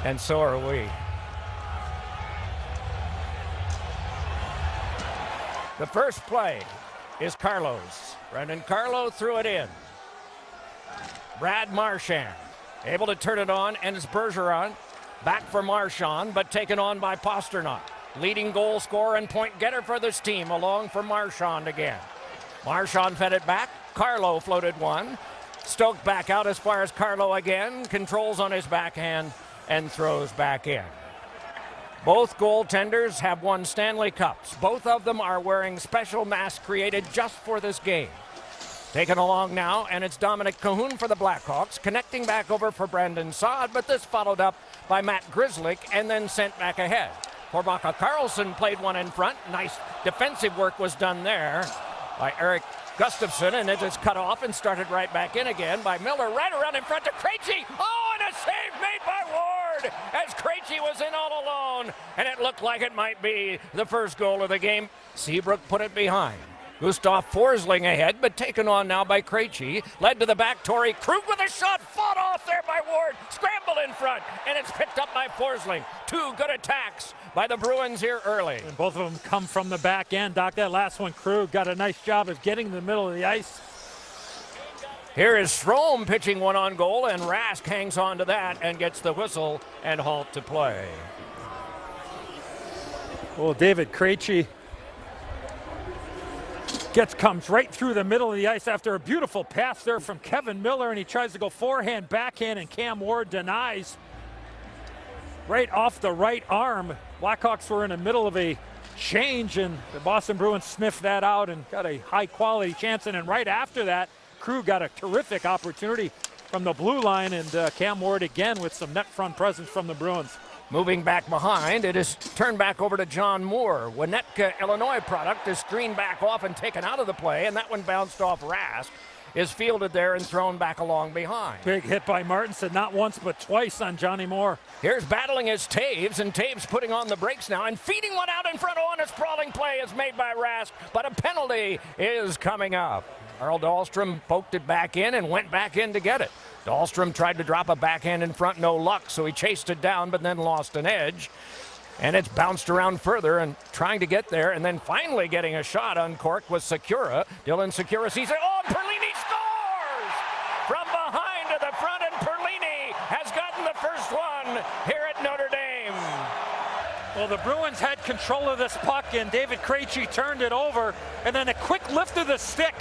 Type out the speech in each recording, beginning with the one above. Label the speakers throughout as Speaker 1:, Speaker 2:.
Speaker 1: And so are we. The first play is Carlos. Brendan Carlo threw it in. Brad Marchand able to turn it on, and it's Bergeron. Back for Marchand, but taken on by Pastrnak. Leading goal scorer and point getter for this team, along for Marchand again. Marchand fed it back. Carlo floated one. Stoked back out as far as Carlo again. Controls on his backhand and throws back in. Both goaltenders have won Stanley Cups. Both of them are wearing special masks created just for this game. Taken along now, and it's Dominic Cahoon for the Blackhawks, connecting back over for Brandon Saad, but this followed up by Matt Grzelcyk and then sent back ahead. Corbacca Carlson played one in front. Nice defensive work was done there by Eric Gustafsson, and it is cut off and started right back in again by Miller, right around in front to Krejci. Oh, and a save made by Ward as Krejci was in all alone, and it looked like it might be the first goal of the game. Seabrook put it behind. Gustav Forsling ahead, but taken on now by Krejci. Led to the back, Torrey Krug with a shot, fought off there by Ward. Scramble in front, and it's picked up by Forsling. Two good attacks by the Bruins here early.
Speaker 2: And both of them come from the back end, Doc. That last one, Krug, got a nice job of getting in the middle of the ice.
Speaker 1: Here is Strome pitching one on goal, and Rask hangs on to that and gets the whistle and halt to play.
Speaker 2: Well, David Krejci comes right through the middle of the ice after a beautiful pass there from Kevin Miller, and he tries to go forehand, backhand, and Cam Ward denies. Right off the right arm. Blackhawks were in the middle of a change, and the Boston Bruins sniffed that out and got a high-quality chance. And then right after that, Krug got a terrific opportunity from the blue line, and Cam Ward again with some net front presence from the Bruins.
Speaker 1: Moving back behind, it is turned back over to John Moore. Winnetka, Illinois product is screened back off and taken out of the play, and that one bounced off Rask. Is fielded there and thrown back along behind.
Speaker 2: Big hit by Martinson, not once but twice on Johnny Moore.
Speaker 1: Here's battling is Taves, and Taves putting on the brakes now and feeding one out in front on a sprawling play is made by Rask, but a penalty is coming up. Earl Dahlstrom poked it back in and went back in to get it. Dahlstrom tried to drop a backhand in front, no luck, so he chased it down but then lost an edge. And it's bounced around further and trying to get there, and then finally getting a shot uncorked was Sekura. Dylan Sekura sees it. Oh, and Perlini scores! From behind to the front, and Perlini has gotten the first one here at Notre Dame.
Speaker 2: Well, the Bruins had control of this puck, and David Krejci turned it over, and then a quick lift of the stick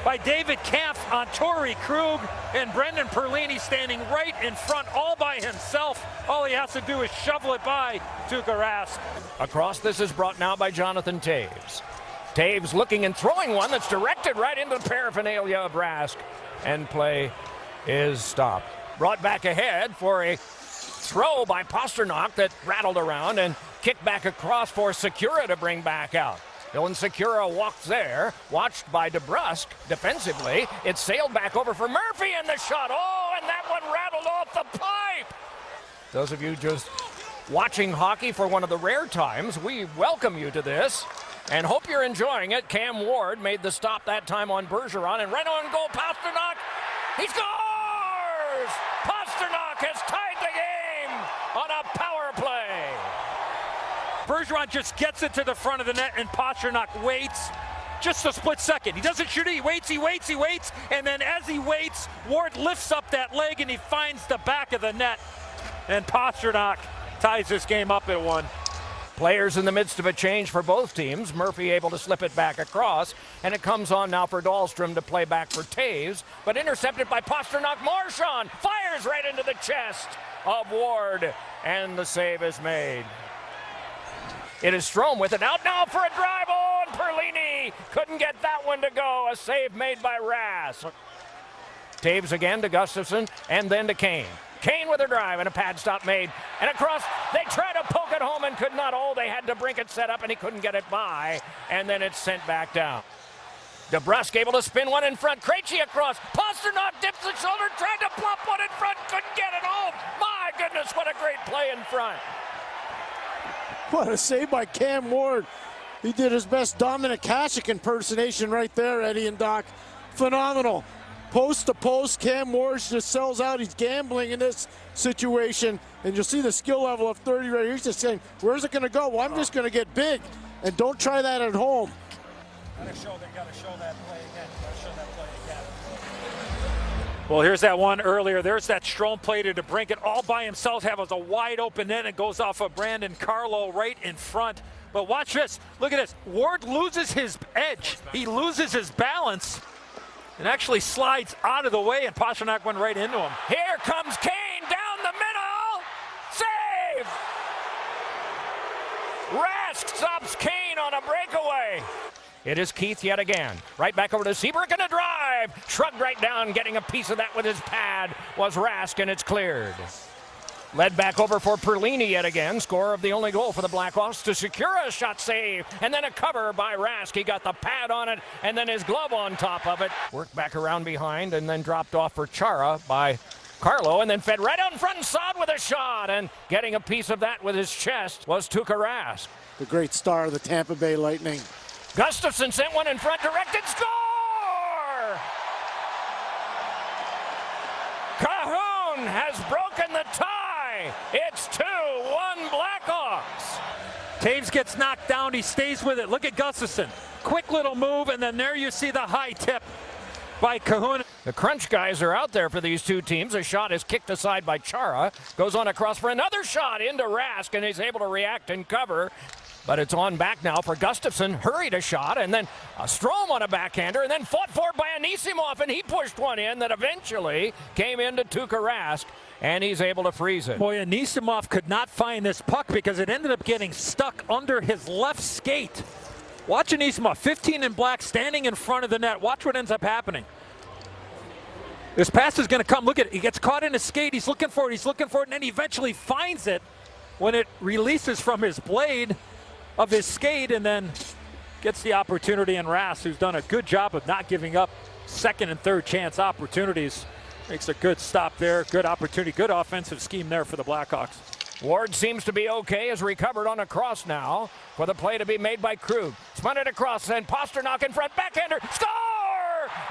Speaker 2: by David Kampf on Torrey Krug, and Brendan Perlini standing right in front all by himself. All he has to do is shovel it by Tuukka Rask.
Speaker 1: Across this is brought now by Jonathan Taves. Taves looking and throwing one that's directed right into the paraphernalia of Rask, and play is stopped. Brought back ahead for a throw by Pastrnak that rattled around and kicked back across for Sekura to bring back out. Dylan Sekura walks there, watched by DeBrusk defensively. It sailed back over for Murphy, and the shot. Oh, and that one rattled off the pipe. Those of you just watching hockey for one of the rare times, we welcome you to this and hope you're enjoying it. Cam Ward made the stop that time on Bergeron, and right on goal, Pastrnak. He scores! Pastrnak has tied the game on a power play.
Speaker 2: Bergeron just gets it to the front of the net, and Pastrnak waits just a split second. He doesn't shoot it, he waits, and then as he waits, Ward lifts up that leg and he finds the back of the net, and Pastrnak ties this game up at 1.
Speaker 1: Players in the midst of a change for both teams. Murphy able to slip it back across, and it comes on now for Dahlstrom to play back for Taves, but intercepted by Pastrnak. Marchand fires right into the chest of Ward, and the save is made. It is Strome with it out now for a drive. Oh, and Perlini couldn't get that one to go. A save made by Rask. Taves again to Gustafsson, and then to Kane. Kane with a drive, and a pad stop made. And across, they tried to poke it home and could not. Oh, they had DeBrincat set up, and he couldn't get it by. And then it's sent back down. DeBrusk able to spin one in front. Krejci across. Pastrnak dips the shoulder, tried to plump one in front, couldn't get it home. My goodness, what a great play in front.
Speaker 3: What a save by Cam Ward. He did his best Dominic Hasek impersonation right there, Eddie and Doc. Phenomenal. post to post. Cam Ward just sells out. He's gambling in this situation. And you'll see the skill level of 30 right here. He's just saying, where's it going to go? Well, I'm just going to get big. And don't try that at home.
Speaker 2: They gotta show that play again. Well, here's that one earlier. There's that Strome play to DeBrincat all by himself. Has a wide open net and goes off of Brandon Carlo right in front. But watch this. Look at this. Ward loses his edge. He loses his balance and actually slides out of the way, and Pastrnak went right into him.
Speaker 1: Here comes Kane down the middle. Save! Rask stops Kane on a breakaway. It is Keith yet again. Right back over to Seabrook and a drive. Shrugged right down, getting a piece of that with his pad was Rask, and it's cleared. Led back over for Perlini yet again. Scorer of the only goal for the Blackhawks to secure a shot save. And then a cover by Rask. He got the pad on it and then his glove on top of it. Worked back around behind and then dropped off for Chara by Carlo, and then fed right out in front and Saad with a shot. And getting a piece of that with his chest was Tuukka Rask.
Speaker 3: The great star of the Tampa Bay Lightning.
Speaker 1: Gustafsson sent one in front, directed, score! Cahoon has broken the tie. It's 2-1 Blackhawks.
Speaker 2: Taves gets knocked down. He stays with it. Look at Gustafsson. Quick little move, and then there you see the high tip by Cahoon.
Speaker 1: The crunch guys are out there for these two teams. A shot is kicked aside by Chara. Goes on across for another shot into Rask, and he's able to react and cover. But it's on back now for Gustafsson. Hurried a shot, and then a Strome on a backhander, and then fought for it by Anisimov, and he pushed one in that eventually came into Tuukka Rask, and he's able to freeze it.
Speaker 2: Boy, Anisimov could not find this puck because it ended up getting stuck under his left skate. Watch Anisimov, 15 in black, standing in front of the net. Watch what ends up happening. This pass is going to come. Look at it. He gets caught in his skate. He's looking for it, and then he eventually finds it when it releases from his blade of his skate, and then gets the opportunity. And Rask, who's done a good job of not giving up second and third chance opportunities, makes a good stop there. Good opportunity, good offensive scheme there for the Blackhawks.
Speaker 1: Ward seems to be okay, has recovered on a cross now for the play to be made by Krug. Spun it across, and Pastrnak in front, backhander, score!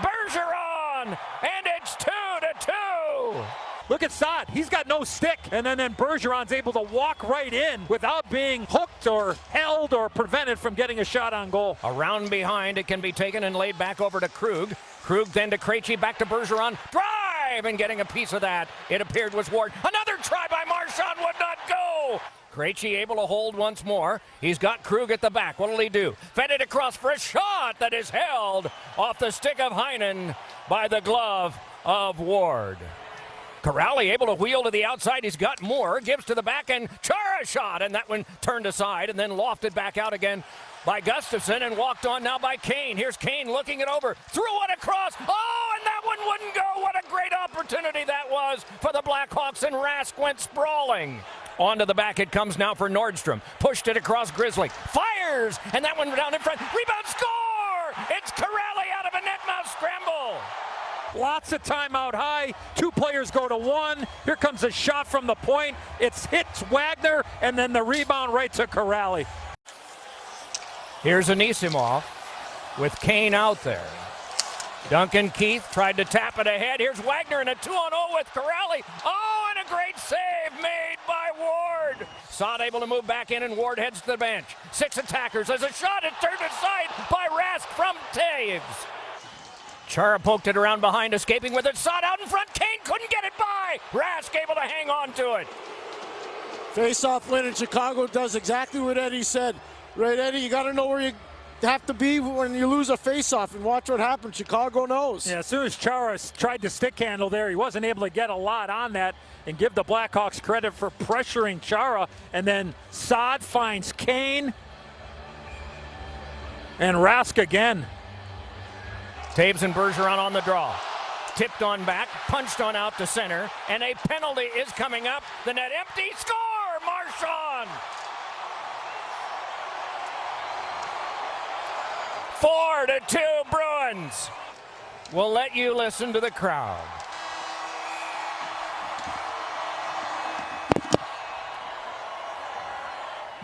Speaker 1: Bergeron, and it's 2-2.
Speaker 2: Look at Saad. He's got no stick. And then Bergeron's able to walk right in without being hooked or held or prevented from getting a shot on goal.
Speaker 1: Around behind, it can be taken and laid back over to Krug. Krug then to Krejci, back to Bergeron. Drive! And getting a piece of that, it appeared was Ward. Another try by Marchand would not go. Krejci able to hold once more. He's got Krug at the back. What'll he do? Fed it across for a shot that is held off the stick of Heinen by the glove of Ward. Kuraly able to wheel to the outside. He's got more. Gives to the back end. Chara shot, and that one turned aside and then lofted back out again by Gustafsson and walked on now by Kane. Here's Kane looking it over. Threw it across. Oh, and that one wouldn't go. What a great opportunity that was for the Blackhawks, and Rask went sprawling. Onto the back it comes now for Nordstrom. Pushed it across Grizzly. Fires, and that one down in front. Rebound, score! It's Kuraly out of a net mouse scramble.
Speaker 2: Lots of time out high. Two players go to one. Here comes a shot from the point. It's hits Wagner, and then the rebound right to Kuraly.
Speaker 1: Here's Anisimov with Kane out there. Duncan Keith tried to tap it ahead. Here's Wagner in a 2-on-0 with Kuraly. Oh, and a great save made by Ward. Saad able to move back in, and Ward heads to the bench. 6 attackers. There's a shot. It turned aside by Rask from Taves. Chara poked it around behind, escaping with it. Saad out in front. Kane couldn't get it by. Rask able to hang on to it.
Speaker 3: Face-off win in Chicago does exactly what Eddie said. Right, Eddie? You got to know where you have to be when you lose a face-off, and watch what happens. Chicago knows.
Speaker 2: Yeah, as soon as Chara tried to stick handle there, he wasn't able to get a lot on that, and give the Blackhawks credit for pressuring Chara. And then Saad finds Kane, and Rask again.
Speaker 1: Taves and Bergeron on the draw. Tipped on back, punched on out to center, and a penalty is coming up. The net empty. Score! Marchand! 4-2 Bruins. We'll let you listen to the crowd.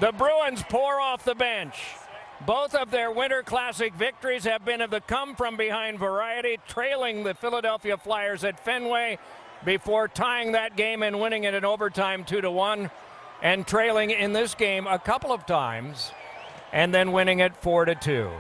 Speaker 1: The Bruins pour off the bench. Both of their Winter Classic victories have been of the come-from-behind variety, trailing the Philadelphia Flyers at Fenway before tying that game and winning it in overtime 2-1, and trailing in this game a couple of times and then winning it 4-2.